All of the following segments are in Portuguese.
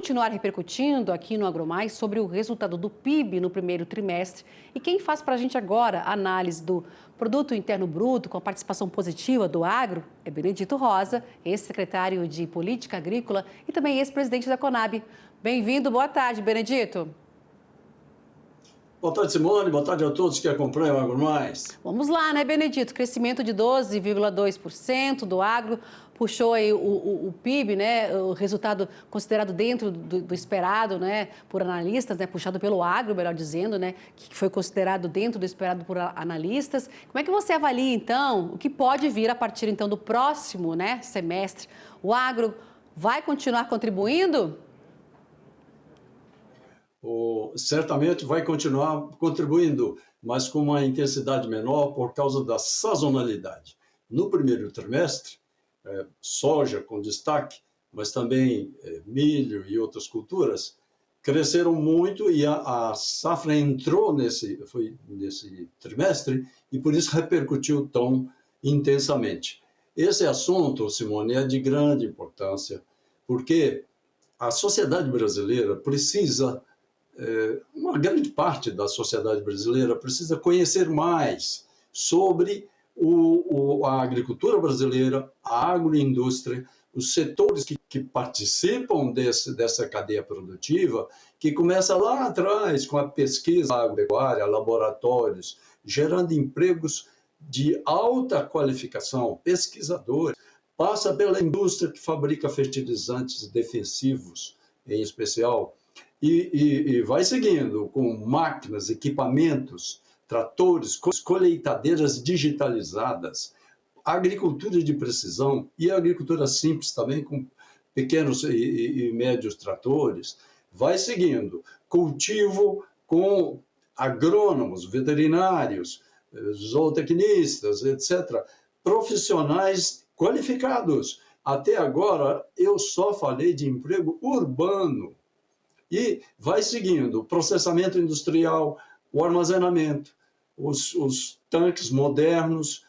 continuar repercutindo aqui no AgroMais sobre o resultado do PIB no primeiro trimestre. E quem faz para a gente agora a análise do Produto Interno Bruto com a participação positiva do agro é Benedito Rosa, ex-secretário de Política Agrícola e também ex-presidente da Conab. Bem-vindo, boa tarde, Benedito. Boa tarde, Simone. Boa tarde a todos que acompanham o AgroMais. Vamos lá, né, Benedito? Crescimento de 12,2% do agro, puxou aí o PIB, né, o resultado considerado dentro do esperado, né, por analistas, né, puxado pelo agro, melhor dizendo, né, que foi considerado dentro do esperado por analistas. Como é que você avalia, então, o que pode vir a partir, então, do próximo, né, semestre? O agro vai continuar contribuindo? Certamente vai continuar contribuindo, mas com uma intensidade menor por causa da sazonalidade. No primeiro trimestre, soja com destaque, mas também milho e outras culturas, cresceram muito e a safra entrou nesse trimestre e por isso repercutiu tão intensamente. Esse assunto, Simone, é de grande importância, porque a sociedade brasileira precisa uma grande parte da sociedade brasileira precisa conhecer mais sobre a agricultura brasileira, a agroindústria, os setores que participam dessa cadeia produtiva, que começa lá atrás com a pesquisa agropecuária, laboratórios, gerando empregos de alta qualificação, pesquisadores, passa pela indústria que fabrica fertilizantes defensivos, em especial, e vai seguindo com máquinas, equipamentos, tratores, colheitadeiras digitalizadas, agricultura de precisão e agricultura simples também, com pequenos e médios tratores. Vai seguindo cultivo com agrônomos, veterinários, zootecnistas, etc., profissionais qualificados. Até agora, eu só falei de emprego urbano. E vai seguindo o processamento industrial, o armazenamento, os tanques modernos,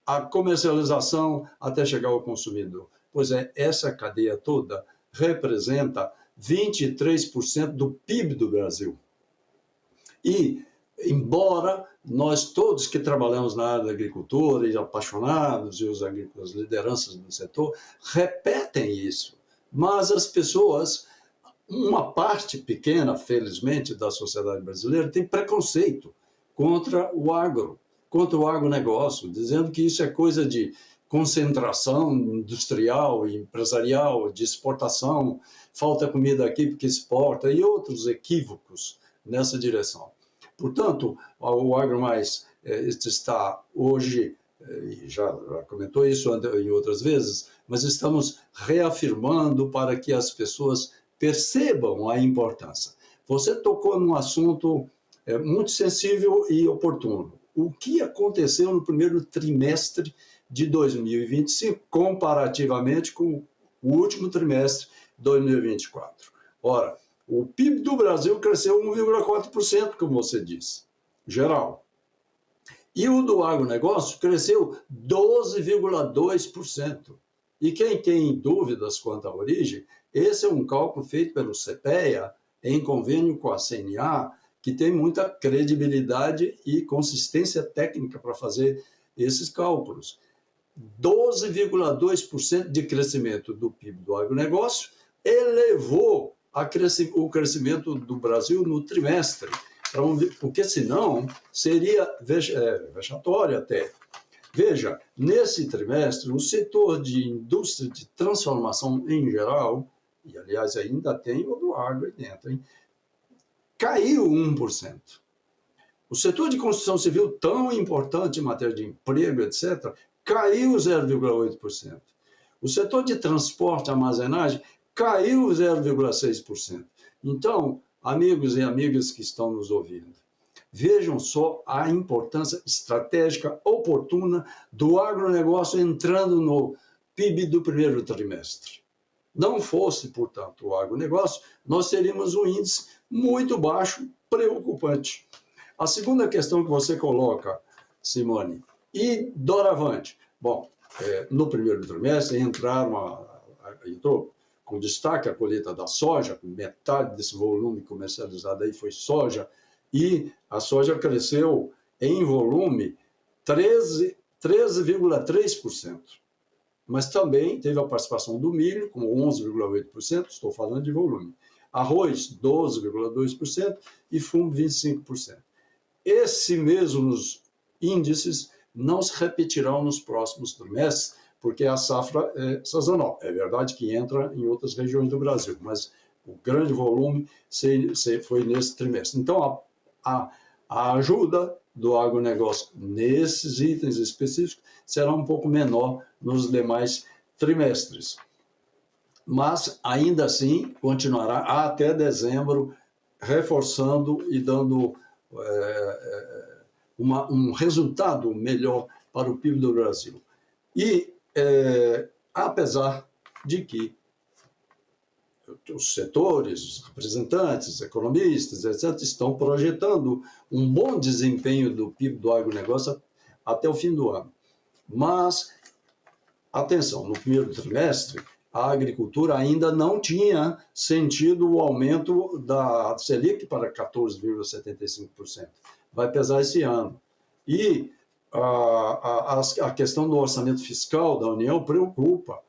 a comercialização até chegar ao consumidor. Pois é, essa cadeia toda representa 23% do PIB do Brasil. E, embora nós todos que trabalhamos na área da agricultura, e apaixonados, e os agricultores, as lideranças do setor, repetem isso, mas as pessoas, uma parte pequena, felizmente, da sociedade brasileira tem preconceito contra o agronegócio, dizendo que isso é coisa de concentração industrial e empresarial, de exportação, falta comida aqui porque exporta, e outros equívocos nessa direção. Portanto, o AgroMais está hoje, já comentou isso em outras vezes, mas estamos reafirmando para que as pessoas percebam a importância. Você tocou num assunto muito sensível e oportuno. O que aconteceu no primeiro trimestre de 2025, comparativamente com o último trimestre de 2024? Ora, o PIB do Brasil cresceu 1,4%, como você disse, geral. E o do agronegócio cresceu 12,2%. E quem tem dúvidas quanto à origem, esse é um cálculo feito pelo CPEA, em convênio com a CNA, que tem muita credibilidade e consistência técnica para fazer esses cálculos. 12,2% de crescimento do PIB do agronegócio elevou o crescimento do Brasil no trimestre, porque senão seria vexatório até. Veja, nesse trimestre, o setor de indústria de transformação em geral, e aliás ainda tem o do agro aí dentro, hein, caiu 1%. O setor de construção civil, tão importante em matéria de emprego, etc., caiu 0,8%. O setor de transporte e armazenagem caiu 0,6%. Então, amigos e amigas que estão nos ouvindo, vejam só a importância estratégica oportuna do agronegócio entrando no PIB do primeiro trimestre. Não fosse, portanto, o agronegócio, nós teríamos um índice muito baixo, preocupante. A segunda questão que você coloca, Simone, e doravante? Bom, no primeiro trimestre entrou com destaque a colheita da soja, metade desse volume comercializado aí foi soja, e a soja cresceu em volume 13,3%. Mas também teve a participação do milho, com 11,8%, estou falando de volume. Arroz, 12,2% e fumo, 25%. Esses mesmos índices não se repetirão nos próximos trimestres, porque a safra é sazonal. É verdade que entra em outras regiões do Brasil, mas o grande volume foi nesse trimestre. Então, a ajuda do agronegócio nesses itens específicos será um pouco menor nos demais trimestres. Mas, ainda assim, continuará até dezembro, reforçando e dando um resultado melhor para o PIB do Brasil. E, apesar de que os setores, os representantes, economistas, etc., estão projetando um bom desempenho do PIB do agronegócio até o fim do ano. Mas, atenção, no primeiro trimestre, a agricultura ainda não tinha sentido o aumento da Selic para 14,75%. Vai pesar esse ano. E a questão do orçamento fiscal da União preocupa,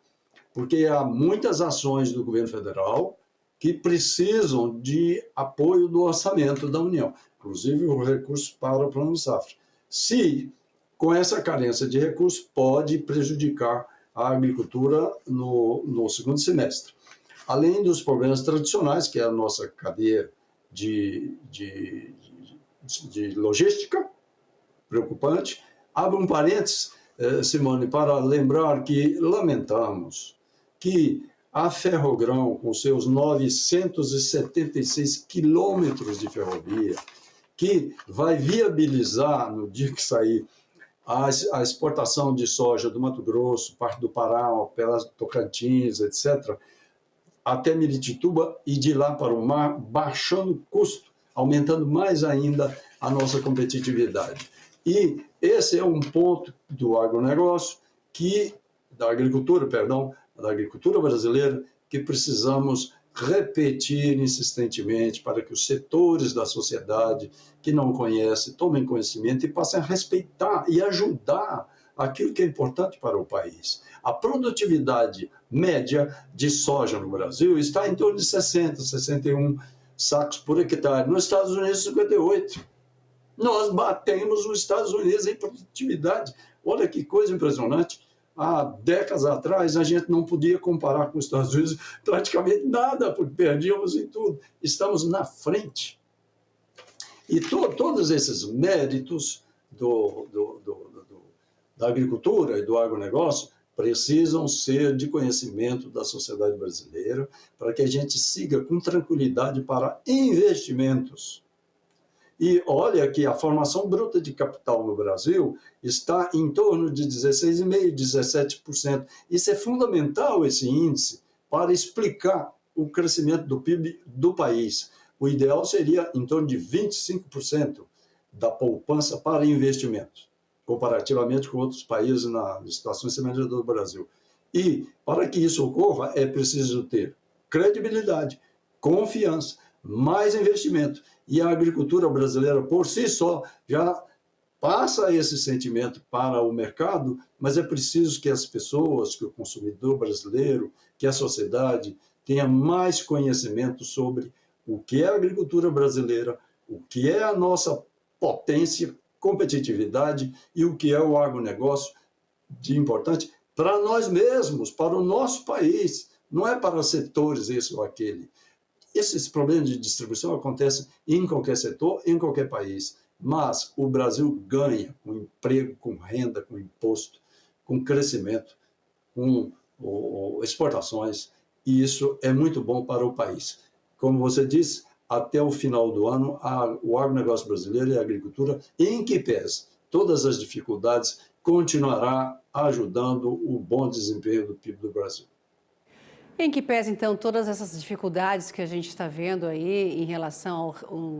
porque há muitas ações do governo federal que precisam de apoio do orçamento da União, inclusive o recurso para o Plano Safra. Se, com essa carência de recursos, pode prejudicar a agricultura no segundo semestre. Além dos problemas tradicionais, que é a nossa cadeia de logística, preocupante. Abro um parênteses, Simone, para lembrar que lamentamos que a Ferrogrão, com seus 976 quilômetros de ferrovia, que vai viabilizar, no dia que sair, a exportação de soja do Mato Grosso, parte do Pará, pelas Tocantins, etc., até Miritituba e de lá para o mar, baixando o custo, aumentando mais ainda a nossa competitividade. E esse é um ponto do agronegócio, da agricultura brasileira, que precisamos repetir insistentemente para que os setores da sociedade que não conhecem tomem conhecimento e passem a respeitar e ajudar aquilo que é importante para o país. A produtividade média de soja no Brasil está em torno de 60, 61 sacos por hectare. Nos Estados Unidos, 58. Nós batemos os Estados Unidos em produtividade. Olha que coisa impressionante. Há décadas atrás, a gente não podia comparar com os Estados Unidos praticamente nada, porque perdíamos em tudo. Estamos na frente. E todos esses méritos da agricultura e do agronegócio precisam ser de conhecimento da sociedade brasileira para que a gente siga com tranquilidade para investimentos. E olha que a formação bruta de capital no Brasil está em torno de 16,5%, 17%. Isso é fundamental, esse índice, para explicar o crescimento do PIB do país. O ideal seria em torno de 25% da poupança para investimentos, comparativamente com outros países na situação semelhante do Brasil. E, para que isso ocorra, é preciso ter credibilidade, confiança, mais investimento. E a agricultura brasileira, por si só, já passa esse sentimento para o mercado, mas é preciso que as pessoas, que o consumidor brasileiro, que a sociedade tenha mais conhecimento sobre o que é a agricultura brasileira, o que é a nossa potência, competitividade e o que é o agronegócio de importante para nós mesmos, para o nosso país, não é para setores esse ou aquele. Esses problemas de distribuição acontecem em qualquer setor, em qualquer país, mas o Brasil ganha com emprego, com renda, com imposto, com crescimento, com exportações, e isso é muito bom para o país. Como você disse, até o final do ano, o agronegócio brasileiro e a agricultura, em que pese todas as dificuldades, continuará ajudando o bom desempenho do PIB do Brasil. Em que pese, então, todas essas dificuldades que a gente está vendo aí em relação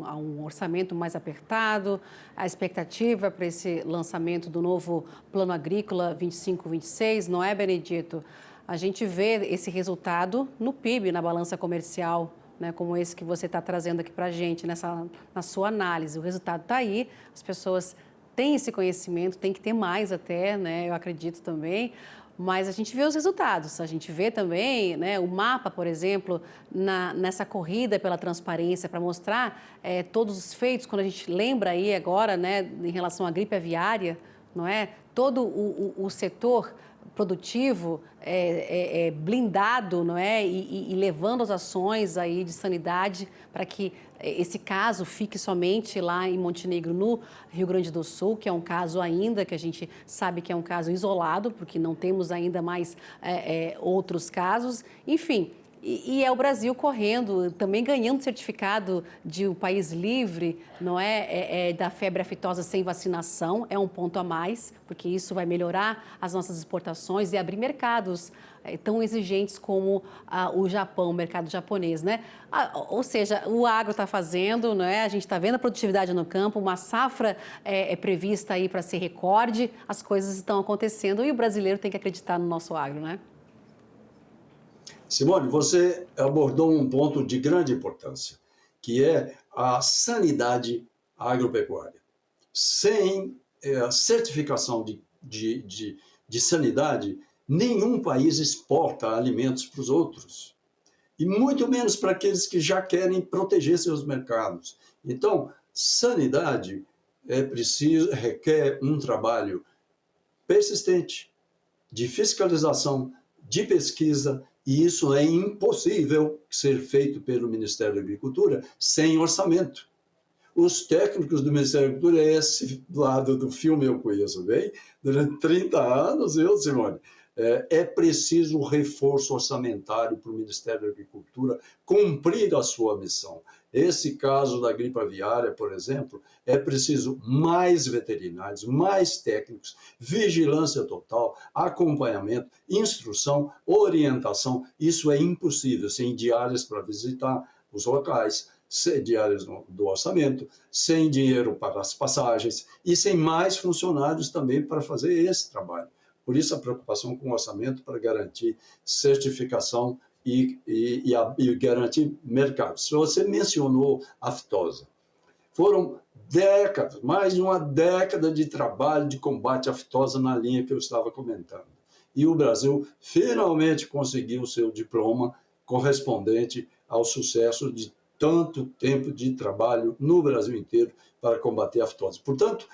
a um orçamento mais apertado, a expectativa para esse lançamento do novo Plano Agrícola 25-26, não é, Benedito? a gente vê esse resultado no PIB, na balança comercial, né, como esse que você está trazendo aqui para a gente, na sua análise. O resultado está aí, as pessoas têm esse conhecimento, tem que ter mais até, né, eu acredito também, mas a gente vê os resultados, a gente vê também, né, o mapa, por exemplo, nessa corrida pela transparência para mostrar todos os feitos, quando a gente lembra aí agora, né, em relação à gripe aviária, não é? Todo o setor produtivo blindado, não é? E levando as ações aí de sanidade para que esse caso fique somente lá em Montenegro, no Rio Grande do Sul, que é um caso ainda que a gente sabe que é um caso isolado, porque não temos ainda mais outros casos. Enfim, e é o Brasil correndo, também ganhando certificado de um país livre, não é? Da febre aftosa sem vacinação, é um ponto a mais, porque isso vai melhorar as nossas exportações e abrir mercados tão exigentes como o Japão, o mercado japonês, né? Ou seja, o agro está fazendo, não é? A gente está vendo a produtividade no campo, uma safra prevista aí para ser recorde, as coisas estão acontecendo e o brasileiro tem que acreditar no nosso agro, né? Simone, você abordou um ponto de grande importância, que é a sanidade agropecuária. Sem a certificação de sanidade, nenhum país exporta alimentos para os outros, e muito menos para aqueles que já querem proteger seus mercados. Então, sanidade requer um trabalho persistente, de fiscalização, de pesquisa, e isso é impossível ser feito pelo Ministério da Agricultura sem orçamento. Os técnicos do Ministério da Agricultura, esse lado do filme eu conheço bem, durante 30 anos, Simone, é preciso reforço orçamentário para o Ministério da Agricultura cumprir a sua missão. Esse caso da gripe aviária, por exemplo, é preciso mais veterinários, mais técnicos, vigilância total, acompanhamento, instrução, orientação. Isso é impossível sem diárias para visitar os locais, sem diárias do orçamento, sem dinheiro para as passagens e sem mais funcionários também para fazer esse trabalho. Por isso a preocupação com o orçamento para garantir certificação e garantir mercados. Você mencionou a aftosa. Foram décadas, mais de uma década de trabalho de combate à aftosa na linha que eu estava comentando. E o Brasil finalmente conseguiu o seu diploma correspondente ao sucesso de tanto tempo de trabalho no Brasil inteiro para combater a aftosa. Portanto,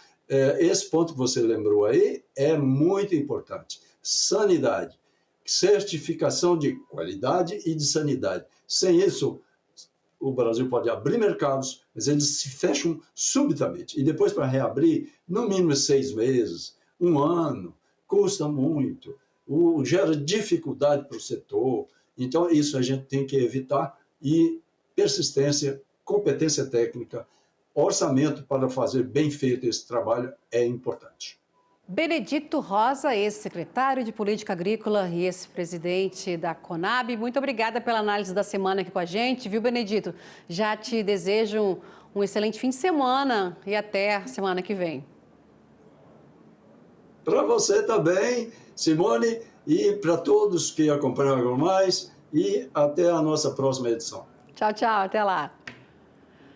esse ponto que você lembrou aí é muito importante. Sanidade, certificação de qualidade e de sanidade. Sem isso, o Brasil pode abrir mercados, mas eles se fecham subitamente. E depois, para reabrir, no mínimo 6 meses, 1 ano, custa muito, gera dificuldade para o setor. Então, isso a gente tem que evitar. E persistência, competência técnica, orçamento para fazer bem feito esse trabalho é importante. Benedito Rosa, ex-secretário de Política Agrícola e ex-presidente da Conab, muito obrigada pela análise da semana aqui com a gente, viu, Benedito? Já te desejo um excelente fim de semana e até a semana que vem. Para você também, Simone, e para todos que acompanham o AgroMais, e até a nossa próxima edição. Tchau, tchau, até lá.